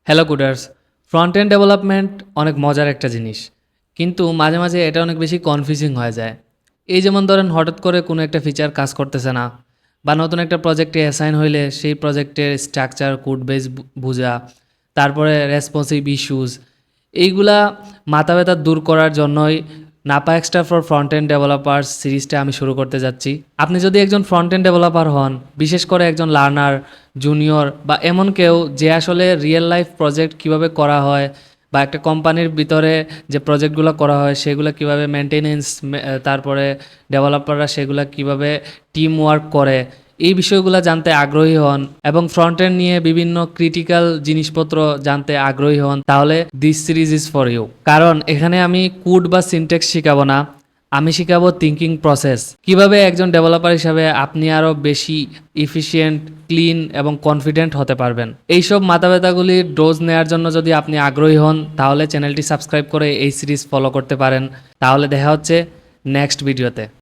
Hello coders, front end development অনেক মজার একটা জিনিস, কিন্তু মাঝে মাঝে এটা অনেক বেশি কনফিউজিং হয়ে যায়। এই যেমন ধরেন হঠাৎ করে কোনো একটা ফিচার কাজ করতেছে না, বা নতুন একটা প্রজেক্টে অ্যাসাইন হইলে সেই প্রজেক্টের স্ট্রাকচার কোড বেস বোঝা, তারপরে রেসপন্সিভ ইস্যুস, এইগুলা মাথা ব্যথা দূর করার জন্যই Napa extra for front end developers সিরিজটা আমি শুরু করতে যাচ্ছি। আপনি যদি একজন ফ্রন্ট এন্ড ডেভেলপার হন, বিশেষ করে একজন লার্নার, জুনিয়র বা এমন কেউ যে আসলে রিয়েল লাইফ প্রজেক্ট কিভাবে করা হয় বা একটা কোম্পানির ভিতরে যে প্রজেক্টগুলো করা হয় সেগুলো কিভাবে মেনটেনেন্স, তারপরে ডেভেলপাররা সেগুলো কিভাবে টিম ওয়ার্ক করে, এই বিষয়গুলো জানতে আগ্রহী হন এবং ফ্রন্ট এন্ড নিয়ে বিভিন্ন ক্রিটিক্যাল জিনিসপত্র জানতে আগ্রহী হন, তাহলে this series is for you. কারণ এখানে আমি কোড বা সিনট্যাক্স শিখাবো না, আমি শিখাবো থিঙ্কিং প্রসেস। কিভাবে একজন ডেভেলপার হিসাবে আপনি আরও বেশি ইফিশিয়েন্ট, ক্লিন এবং কনফিডেন্ট হতে পারবেন। এইসব মাথা ব্যথাগুলির ডোজ নেওয়ার জন্য যদি আপনি আগ্রহী হন, তাহলে চ্যানেলটি সাবস্ক্রাইব করে এই সিরিজ ফলো করতে পারেন। তাহলে দেখা হচ্ছে নেক্সট ভিডিওতে।